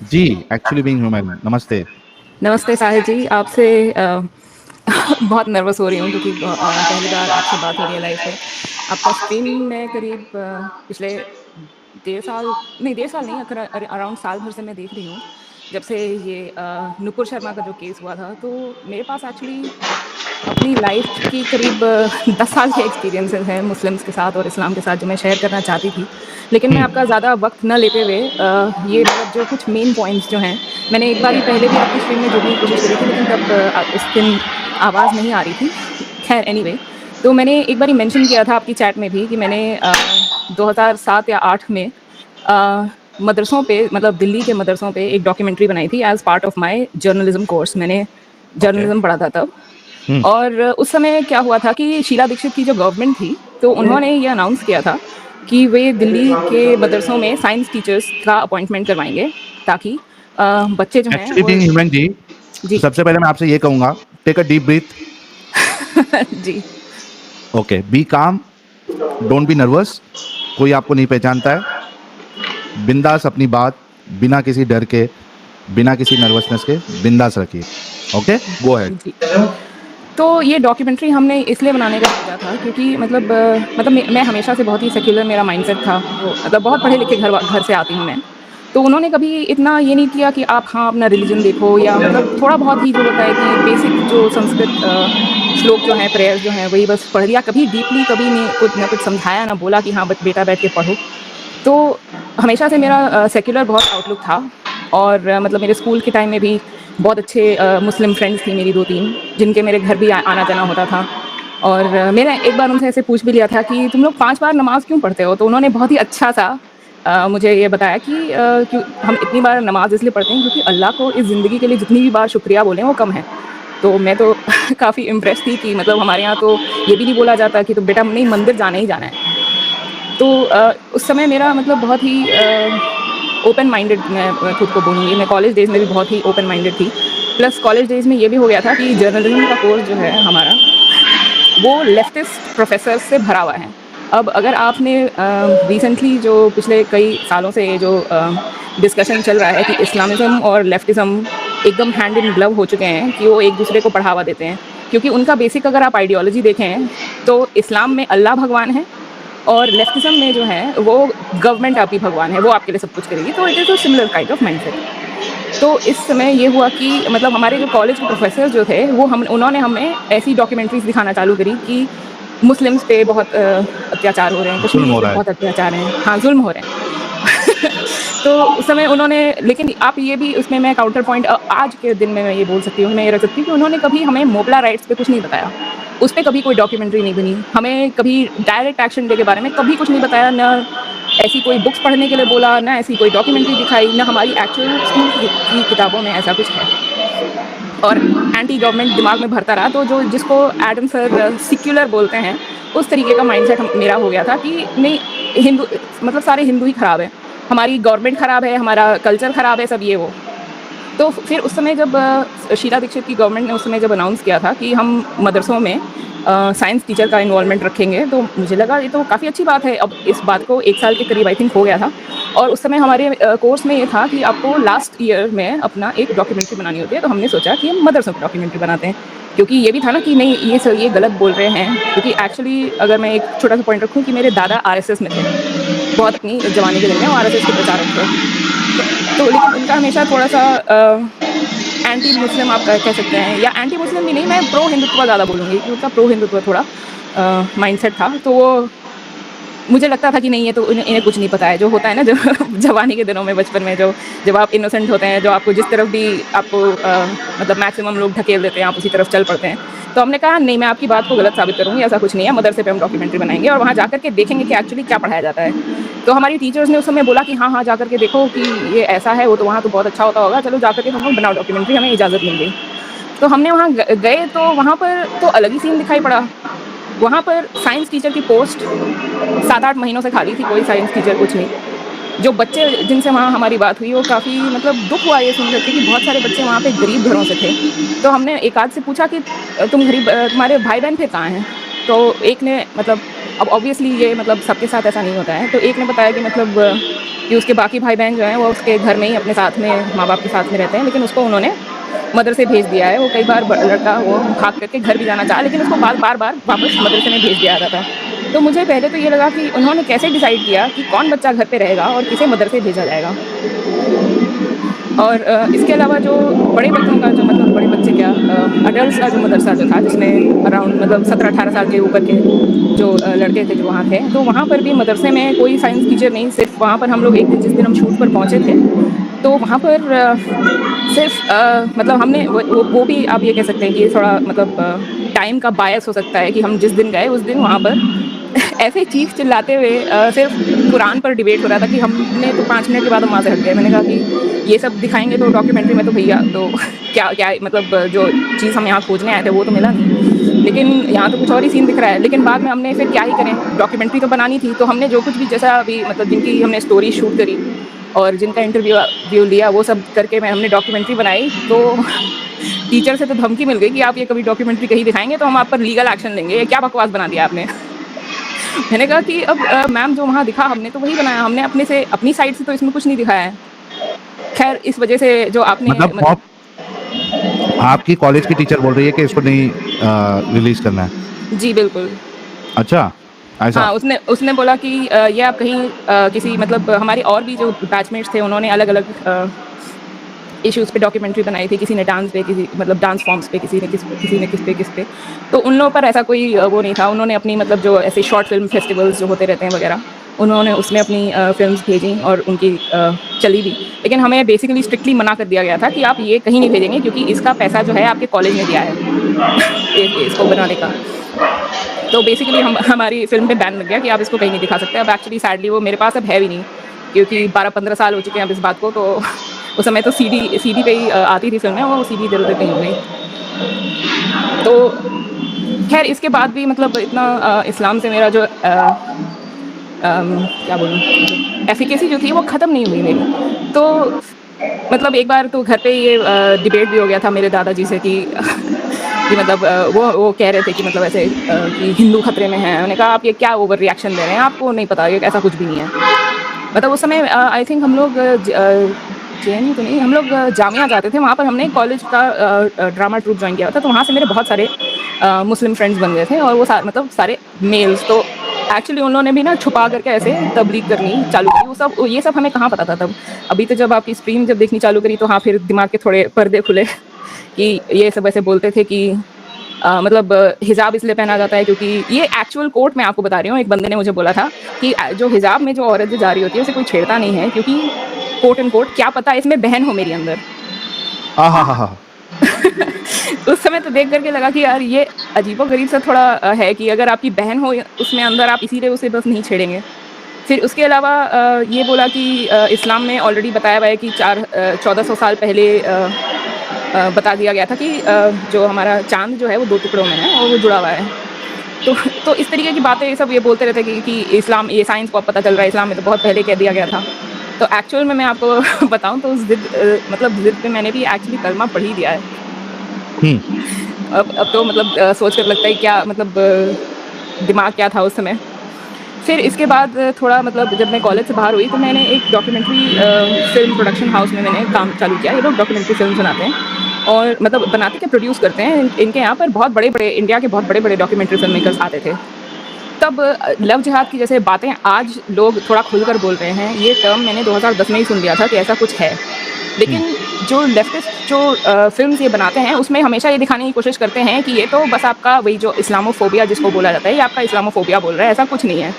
जी, actually being human. नमस्ते। नमस्ते साहिल जी, आपसे बहुत नर्वस हो रही हूँ क्योंकि पहली बार आपसे बात हो रही है लाइफ में। आपका स्ट्रीम मैं करीब पिछले 1.5 साल, नहीं 1.5 साल नहीं, अराउंड साल भर से मैं देख रही हूँ। जब से ये नुपुर शर्मा का जो केस हुआ था, तो मेरे पास एक्चुअली अपनी लाइफ की करीब 10 साल के एक्सपीरियंसेस हैं मुस्लिम्स के साथ और इस्लाम के साथ, जो मैं शेयर करना चाहती थी। लेकिन मैं हुँ, आपका ज़्यादा वक्त न लेते हुए ये मतलब जो कुछ मेन पॉइंट्स जो हैं, मैंने एक बारी पहले भी आपकी स्ट्रीम में जुड़ने की कोशिश करी थी, लेकिन तब उस दिन आवाज़ नहीं आ रही थी। खैर एनीवे, तो मैंने एक बारी मेंशन किया था आपकी चैट में भी कि मैंने 2007 या 8 में अ, मदरसों पे, मतलब दिल्ली के मदरसों पे एक डॉक्यूमेंट्री बनाई थी as part of my journalism course. मैंने ओके। जर्नलिज़्म पढ़ा था तब। हुँ, और उस समय क्या हुआ था कि शीला दीक्षित की जो गवर्नमेंट थी, तो उन्होंने ये अनाउंस किया था कि वे दिल्ली के मदरसों में साइंस टीचर्स का अपॉइंटमेंट करवाएँगे, ताकि बच्चे जो हैं एक्चुअली वो। बीइंग ह्यूमन जी, तो जी। सबसे पहले मैं आपसे ये कहूँगा, टेक अ डीप ब्रीथ। जी। Okay, be calm, don't be nervous. कोई आपको नहीं पहचानता है। बिंदास अपनी बात बिना किसी डर के, बिना किसी नर्वसनेस के बिंदास रखिए। Okay, go ahead. जी। तो ये डॉक्यूमेंट्री हमने इसलिए बनाने का सोचा था क्योंकि मतलब मैं हमेशा से बहुत ही सेक्युलर मेरा माइंडसेट था। वो मतलब बहुत पढ़े लिखे घर से आती हूँ मैं। तो उन्होंने कभी इतना ये नहीं किया कि आप हाँ अपना रिलीजन देखो, या मतलब थोड़ा बहुत ही जो होता है कि बेसिक जो संस्कृत श्लोक जो हैं, प्रेयर्स जो हैं, वही बस पढ़ लिया। कभी डीपली कभी नहीं, कुछ ना कुछ समझाया, ना बोला कि हाँ बेटा बैठ के पढ़ो। तो हमेशा से मेरा सेक्युलर बहुत आउटलुक था। और मतलब मेरे स्कूल के टाइम में भी बहुत अच्छे मुस्लिम फ्रेंड्स थी मेरी 2-3, जिनके मेरे घर भी आना जाना होता था। और मैंने एक बार उनसे ऐसे पूछ भी लिया था कि तुम लोग 5 बार नमाज़ क्यों पढ़ते हो? तो उन्होंने बहुत ही अच्छा-सा मुझे ये बताया कि क्यों हम इतनी बार नमाज़ इसलिए पढ़ते हैं क्योंकि अल्लाह को इस ज़िंदगी के लिए जितनी भी बार शुक्रिया बोलें वो कम है। तो मैं तो काफ़ी इम्प्रेस थी कि मतलब हमारे यहाँ तो ये भी नहीं बोला जाता कि तो बेटा नहीं, मंदिर जाना ही जाना है। तो उस समय मेरा मतलब बहुत ही ओपन माइंडेड, मैं खुद को बोलूँगी। मैं कॉलेज डेज़ में भी बहुत ही ओपन माइंडेड थी। प्लस कॉलेज डेज़ में ये भी हो गया था कि जर्नलिज़्म का कोर्स जो है हमारा, वो लेफ्टिस्ट प्रोफ़ेसर्स से भरा हुआ है। अब अगर आपने रिसेंटली जो पिछले कई सालों से ये जो डिस्कशन चल रहा है कि इस्लामिज़्म और लेफ्टिज़्म एकदम हैंड इन ग्लव हो चुके हैं, कि वो एक-दूसरे को बढ़ावा देते हैं। क्योंकि उनका बेसिक अगर आप आइडियोलॉजी देखें, तो इस्लाम में अल्लाह भगवान है और लेफ्टिज़्म में जो है वो गवर्नमेंट आपकी भगवान है, वो आपके लिए सब कुछ करेगी। तो it is a similar kind of mindset. तो इस समय ये हुआ कि मतलब हमारे जो कॉलेज के प्रोफ़ेसर जो थे, वो हम उन्होंने हमें ऐसी डॉक्यूमेंट्रीज़ दिखाना चालू करी कि मुस्लिम्स पे बहुत अत्याचार हो रहे हैं, ज़ुल्म कश्मीर हो पे रहा है। बहुत अत्याचार हैं। हाँ, ज़ुल्म हो रहे हैं। तो उस समय उन्होंने, लेकिन आप ये भी उसमें मैं काउंटर पॉइंट आज के दिन में मैं ये बोल सकती हूँ, मैं ये रख सकती हूँ कि उन्होंने कभी हमें मोपला राइट्स पे कुछ नहीं बताया। उस पे कभी कोई डॉक्यूमेंट्री नहीं बनी। हमें कभी डायरेक्ट एक्शन डे के बारे में कभी कुछ नहीं बताया, ना ऐसी कोई बुक्स पढ़ने के लिए बोला, ना ऐसी कोई डॉक्यूमेंट्री दिखाई, ना हमारी एक्चुअल स्कूल की किताबों में ऐसा कुछ है। और एंटी गवर्नमेंट दिमाग में भरता रहा, तो जो जिसको एडम सर सेक्युलर बोलते हैं, उस तरीके का माइंडसेट मेरा हो गया था कि नहीं, हिंदू मतलब सारे हिंदू ही खराब हैं, हमारी गवर्नमेंट खराब है, हमारा कल्चर खराब है, सब ये वो। तो फिर उस समय जब शीला दीक्षित की गवर्नमेंट ने उस समय जब अनाउंस किया था कि हम मदरसों में साइंस टीचर का इन्वॉल्वमेंट रखेंगे, तो मुझे लगा ये तो काफ़ी अच्छी बात है। अब इस बात को 1 साल के करीब आई थिंक हो गया था। और उस समय हमारे कोर्स में ये था कि आपको लास्ट ईयर में अपना एक डॉक्यूमेंट्री बनानी होती है, तो हमने सोचा कि हम मदरसों की डॉक्यूमेंट्री बनाते हैं। क्योंकि ये भी था ना कि नहीं, ये सर ये गलत बोल रहे हैं, क्योंकि एक्चुअली अगर मैं एक छोटा-सा पॉइंट रखूँ कि मेरे दादा आरएसएस में थे। बहुत अपनी जवानी के दिन में वो आरएसएस के प्रचारक थे। तो लेकिन उनका हमेशा थोड़ा-सा एंटी मुस्लिम आप कह सकते हैं, या एंटी मुस्लिम भी नहीं, मैं प्रो हिंदुत्व ज़्यादा बोलूँगी कि उनका प्रो हिंदुत्व थोड़ा माइंडसेट था। तो वो मुझे लगता था कि नहीं, ये तो इन्हें इन्हें कुछ नहीं पता है, जो होता है ना जो जवानी के दिनों में, बचपन में जो जब आप इनोसेंट होते हैं, जो आपको जिस तरफ भी आपको मतलब मैक्सिमम लोग ढकेल देते हैं, आप उसी तरफ चल पड़ते हैं। तो हमने कहा नहीं, मैं आपकी बात को गलत साबित करूँगी, ऐसा कुछ नहीं है, मदरसे पे हम डॉक्यूमेंट्री बनाएँगे और वहाँ जाकर के देखेंगे कि एक्चुअली क्या पढ़ाया जाता है। तो हमारी टीचर्स ने उस समय बोला कि हाँ, हाँ, जाकर के देखो कि ये ऐसा है, वो तो वहाँ तो बहुत अच्छा होता होगा, चलो जाकर के तुम लोग बनाओ डॉक्यूमेंट्री, हमें इजाज़त मिल गई। तो हमने वहाँ गए, तो वहाँ पर तो अलग ही सीन दिखाई पड़ा। वहाँ पर साइंस टीचर की पोस्ट 7-8 महीनों से खाली थी, कोई साइंस टीचर कुछ नहीं। जो बच्चे जिनसे वहाँ हमारी बात हुई, वो काफ़ी मतलब दुःख हुआ ये सुन कर के कि बहुत सारे बच्चे वहाँ पे गरीब घरों से थे। तो हमने एक आध से पूछा कि तुम तुम्हारे भाई-बहन फिर कहाँ हैं? तो एक ने मतलब, अब ऑब्वियसली ये मतलब सबके साथ ऐसा नहीं होता है। तो एक ने बताया कि मतलब कि उसके बाकी भाई-बहन जो हैं वो उसके घर में ही अपने साथ में माँ-बाप के साथ में रहते हैं, लेकिन उसको उन्होंने मदरसे भेज दिया है। वो कई बार लड़का वो भाग करके घर भी जाना चाहा, लेकिन उसको बार-बार वापस मदरसे में भेज दिया जाता था। तो मुझे पहले तो ये लगा कि उन्होंने कैसे डिसाइड किया कि कौन बच्चा घर पे रहेगा और किसे मदरसे भेजा जाएगा। और इसके अलावा जो बड़े बच्चों का जो मतलब बड़े बच्चे क्या अडल्ट्स का जो मदरसा जो था जिसमें अराउंड मतलब 17-18 साल के ऊपर के जो लड़के थे जो वहाँ थे, तो वहाँ पर भी मदरसे में कोई साइंस टीचर नहीं, सिर्फ वहाँ पर हम लोग एक दिन जिस दिन हम शूट पर पहुँचे थे, तो वहाँ पर सिर्फ मतलब हमने वो भी आप ये कह सकते हैं कि ये थोड़ा मतलब टाइम का बायस हो सकता है कि हम जिस दिन गए उस दिन वहाँ पर ऐसे चीख चिल्लाते हुए सिर्फ कुरान पर डिबेट हो रहा था कि हमने तो 5 मिनट के बाद हम वहाँ से हट गए। मैंने कहा कि ये सब दिखाएँगे तो डॉक्यूमेंट्री में तो भैया तो क्या क्या मतलब जो चीज़ हम यहाँ खोजने आए थे वो तो मिला नहीं। लेकिन यहाँ तो कुछ और ही सीन दिख रहा है। लेकिन बाद में हमने फिर क्या ही करें, डॉक्यूमेंट्री तो बनानी थी, तो हमने जो कुछ भी जैसा अभी मतलब जिनकी हमने स्टोरी शूट करी और जिनका इंटरव्यू लिया वो सब करके हमने डॉक्यूमेंट्री बनाई। तो टीचर से तो धमकी मिल गई कि आप ये कभी डॉक्यूमेंट्री कहीं दिखाएँगे तो हम आप पर लीगल एक्शन लेंगे। ये क्या बकवास बना दिया आपने। मैंने कहा कि अब मैम जो वहाँ दिखा हमने तो वही बनाया, हमने अपनी साइड से तो इसमें कुछ नहीं दिखाया है। ख़ैर इस वज़ह से जो आपने मतलब मतलब आपकी कॉलेज की टीचर बोल रही है कि इसको नहीं रिलीज करना है। जी, बिल्कुल। अच्छा, ऐसा। हाँ, उसने उसने बोला कि ये आप कहीं किसी मतलब हमारे और भी जो बैचमेट्स थे उन्होंने अलग-अलग इश्यूज़ पे डॉक्यूमेंट्री बनाई थी, किसी ने डांस पे, किसी मतलब डांस फॉर्म्स पे, किसी ने किस पे। तो उन लोगों पर ऐसा कोई वो नहीं था। उन्होंने अपनी मतलब जो ऐसे शॉर्ट फ़िल्म फेस्टिवल्स जो होते रहते हैं वगैरह, उन्होंने उसमें अपनी फ़िल्म्स भेजी और उनकी चली भी। लेकिन हमें बेसिकली स्ट्रिक्टली मना कर दिया गया था कि आप ये कहीं नहीं भेजेंगे क्योंकि इसका पैसा जो है आपके कॉलेज ने दिया है, इसको बनाने का। तो बेसिकली हमारी फ़िल्म पे बैन लग गया कि आप इसको कहीं नहीं दिखा सकते। अब एक्चुअली सैडली वो मेरे पास अब है भी नहीं, क्योंकि 12-15 साल हो चुके हैं अब इस बात को, तो उस समय तो सीडी पे ही आती थी फ़िल्में, वो सीडी इधर-उधर कहीं हो गई। तो ख़ैर इसके बाद भी मतलब इतना इस्लाम से मेरा जो क्या बोलूँ मतलब एफ़िकेसी जो थी वो ख़त्म नहीं हुई मेरी। तो मतलब एक बार तो घर पे ये डिबेट भी हो गया था मेरे दादाजी से कि कि मतलब वो कह रहे थे कि मतलब ऐसे कि हिंदू खतरे में हैं। मैंने कहा आप ये क्या ओवर रिएक्शन दे रहे हैं, आपको नहीं पता ये ऐसा कुछ भी नहीं है। मतलब उस समय आई थिंक हम लोग जेएनयू तो नहीं, हम लोग जामिया जाते थे, वहाँ पर हमने कॉलेज का ड्रामा ट्रूप जॉइन किया था, तो वहाँ से मेरे बहुत सारे मुस्लिम फ्रेंड्स बन गए थे और वो मतलब सारे मेल्स। तो एक्चुअली उन्होंने भी ना छुपा करके ऐसे तबलीग करनी चालू की। ये सब हमें कहाँ पता था तब। अभी तो जब आपकी स्ट्रीम जब देखनी चालू करी तो हाँ, फिर दिमाग के थोड़े पर्दे खुले कि ये सब ऐसे बोलते थे कि मतलब हिजाब इसलिए पहना जाता है क्योंकि ये एक्चुअल कोट मैं आपको बता रही हूँ, एक बंदे ने मुझे बोला था कि जो हिजाब में जो औरत जो जा रही होती है उसे कोई छेड़ता नहीं है क्योंकि कोट एंड कोट क्या पता इसमें बहन हो मेरी अंदर। आहाहाहा! उस समय तो देख कर के लगा कि यार ये अजीबो-गरीब सा थोड़ा है कि अगर आपकी बहन हो उसमें अंदर आप इसीलिए उसे बस नहीं छेड़ेंगे। फिर उसके अलावा ये बोला कि इस्लाम में ऑलरेडी बताया हुआ है कि 1400 साल पहले बता दिया गया था कि जो हमारा चाँद जो है वो 2 टुकड़ों में है और वो जुड़ा हुआ है। तो तो इस तरीके की बातें ये सब ये बोलते रहते हैं कि इस्लाम ये साइंस को अब पता चल रहा है, इस्लाम में तो बहुत पहले कह दिया गया था। तो एक्चुअल में मैं आपको बताऊँ तो उस मतलब ज़िद पे मैंने भी एक्चुअली कलमा पढ़ ही दिया है। हुँ, अब तो मतलब सोच कर लगता है क्या मतलब दिमाग क्या था उस समय। फिर इसके बाद थोड़ा मतलब जब मैं कॉलेज से बाहर हुई तो मैंने एक डॉक्यूमेंट्री फ़िल्म प्रोडक्शन हाउस में मैंने काम चालू किया। ये लोग डॉक्यूमेंट्री फ़िल्म्स बनाते हैं और मतलब बनाते क्या प्रोड्यूस करते हैं। इनके यहाँ पर बहुत बड़े-बड़े इंडिया के बहुत बड़े-बड़े डॉक्यूमेंट्री फ़िल्म मेकर्स आते थे। तब लव जिहाद की जैसे बातें आज लोग थोड़ा खुलकर बोल रहे हैं, ये टर्म मैंने 2010 में ही सुन लिया था कि ऐसा कुछ है। हुँ, लेकिन जो लेफ्टिस्ट जो फ़िल्म्स ये बनाते हैं, उसमें हमेशा ये दिखाने की कोशिश करते हैं कि ये तो बस आपका वही जो इस्लामोफ़ोबिया जिसको बोला जाता है, ये आपका इस्लामोफ़ोबिया बोल रहा है, ऐसा कुछ नहीं है।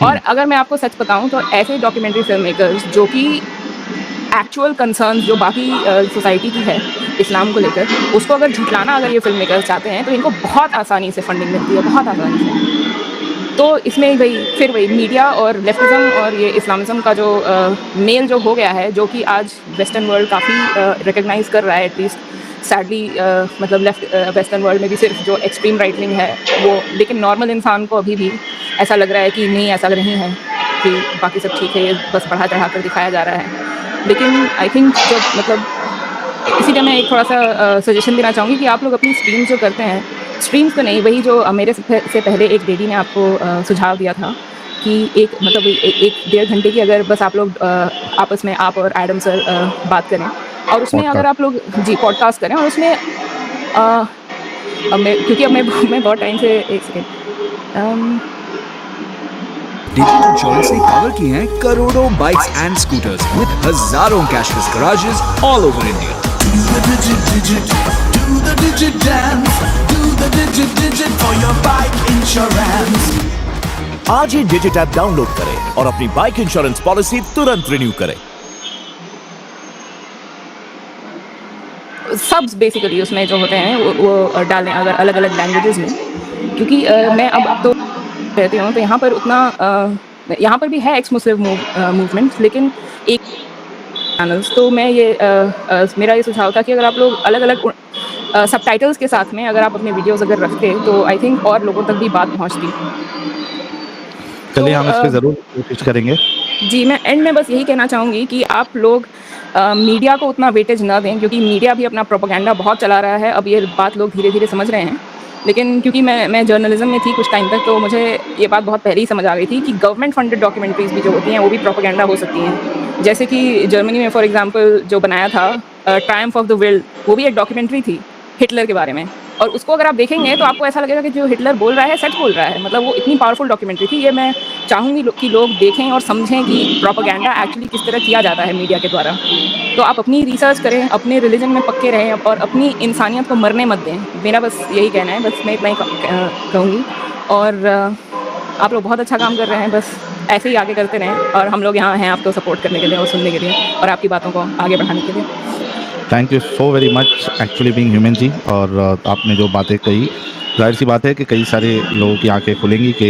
और हुँ, अगर मैं आपको सच बताऊँ तो ऐसे डॉक्यूमेंट्री फ़िल्म मेकर्स जो कि एक्चुअल कंसर्न्स जो बाकी सोसाइटी की है इस्लाम को लेकर, उसको अगर झुठलाना अगर ये फ़िल्म मेकर्स चाहते हैं, तो इनको बहुत आसानी से फंडिंग मिलती है, बहुत आसानी से। तो इसमें वही मीडिया और लेफ्टिज़्म और ये इस्लामिज़्म का जो मेल जो हो गया है, जो कि आज वेस्टर्न वर्ल्ड काफ़ी रिकॉग्नाइज़ कर रहा है एटलीस्ट सैडली मतलब वेस्टर्न वर्ल्ड में भी सिर्फ जो एक्सट्रीम राइट विंग है वो, लेकिन नॉर्मल इंसान को अभी भी ऐसा लग रहा है कि नहीं ऐसा नहीं है, कि बाकी सब ठीक है, ये बस बढ़ा-चढ़ा कर दिखाया जा रहा है। लेकिन आई थिंक जब मतलब इसीलिए मैं एक थोड़ा-सा सजेशन देना चाहूँगी कि आप लोग अपनी स्ट्रीम्स जो करते हैं, स्ट्रीम्स तो नहीं, वही जो मेरे से पहले एक लेडी ने आपको सुझाव दिया था कि एक मतलब एक डेढ़ घंटे की अगर बस आप लोग आपस में आप और एडम सर बात करें और उसमें अगर पॉडकास्ट। आप लोग जी पॉडकास्ट करें और उसमें अब मैं बहुत टाइम से एक सेकेंड डिजिट इंश्योरेंस ने कवर की हैं करोड़ों बाइक्स एंड स्कूटर्स विद हजारों cashless garages all over India. Do the digit dance, do the digit for your bike insurance. आज ही डिजिट ऐप डाउनलोड करें और अपनी बाइक इंश्योरेंस पॉलिसी तुरंत रिन्यू करें। सब्स बेसिकली उसमें जो होते हैं वो डालें अगर अलग अलग लैंग्वेजेस में, क्योंकि मैं अब तो रहती हूँ तो यहाँ पर उतना यहाँ पर भी है एक्स मुस्लिम मूवमेंट्स, लेकिन एक चैनल्स तो मैं ये मेरा ये सुझाव था कि अगर आप लोग अलग अलग सबटाइटल्स के साथ में अगर आप अपने वीडियोस अगर रखते तो आई थिंक और लोगों तक भी बात पहुँचती। चलिए हम इस पे तो ज़रूर कोशिश करेंगे। जी, मैं एंड में बस यही कहना चाहूँगी कि आप लोग मीडिया को उतना वेटेज ना दें, क्योंकि मीडिया भी अपना प्रोपेगेंडा बहुत चला रहा है। अब ये बात लोग धीरे-धीरे समझ रहे हैं। लेकिन क्योंकि मैं जर्नलिज़्म में थी कुछ टाइम तक, तो मुझे ये बात बहुत पहले ही समझ आ गई थी कि गवर्नमेंट फंडेड डॉक्यूमेंट्रीज़ भी जो होती हैं, वो भी प्रोपेगेंडा हो सकती हैं। जैसे कि जर्मनी में फॉर एग्ज़ाम्पल जो बनाया था ट्रायम्फ ऑफ द विल, वो भी एक डॉक्यूमेंट्री थी हिटलर के बारे में। और उसको अगर आप देखेंगे तो आपको ऐसा लगेगा कि जो हिटलर बोल रहा है सच बोल रहा है। मतलब वो इतनी पावरफुल डॉक्यूमेंट्री थी। ये मैं चाहूँगी कि लोग देखें और समझें कि प्रोपेगेंडा एक्चुअली किस तरह किया जाता है मीडिया के द्वारा। तो आप अपनी रिसर्च करें, अपने रिलीजन में पक्के रहें और अपनी इंसानियत को मरने मत दें। मेरा बस यही कहना है, बस मैं इतना ही कहूँगी। और आप लोग बहुत अच्छा काम कर रहे हैं, बस ऐसे ही आगे करते रहें और हम लोग यहाँ हैं आपको सपोर्ट करने के लिए और सुनने के लिए और आपकी बातों को आगे बढ़ाने के लिए। Thank you so very much actually being human जी। और आपने जो बातें कही, जाहिर सी बात है कि कई सारे लोगों की आंखें खुलेंगी कि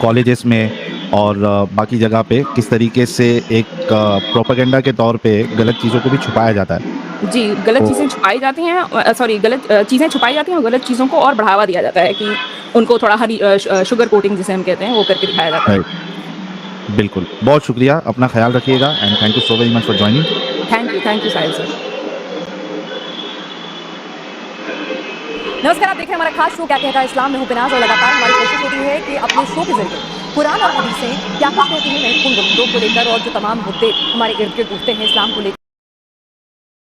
कॉलेजेस में और बाकी जगह पे किस तरीके से एक प्रोपेगेंडा के तौर पे गलत चीज़ों को भी छुपाया जाता है। जी, गलत तो चीज़ें छुपाई जाती हैं, सॉरी गलत चीज़ें छुपाई जाती हैं और गलत चीज़ों को और बढ़ावा दिया जाता है कि उनको थोड़ा शुगर कोटिंग जिसे हम कहते हैं, वो करके दिखाया जाता है। राइट, बिल्कुल। बहुत शुक्रिया, अपना ख्याल रखिएगा and thank you so very much for joining. Thank you Sahil sir. नमस्कार, आप देख रहे हैं हमारा खास शो क्या कहता है इस्लाम में हूं बिनाज और लगातार हमारी कोशिश होती है कि अपने शो के जरिए कुरान और हदीस से क्या कुछ होती है महत्वपूर्ण गुमराहों को लेकर और जो तमाम मुद्दे हमारे इर्द गिर्द उठते हैं इस्लाम को लेकर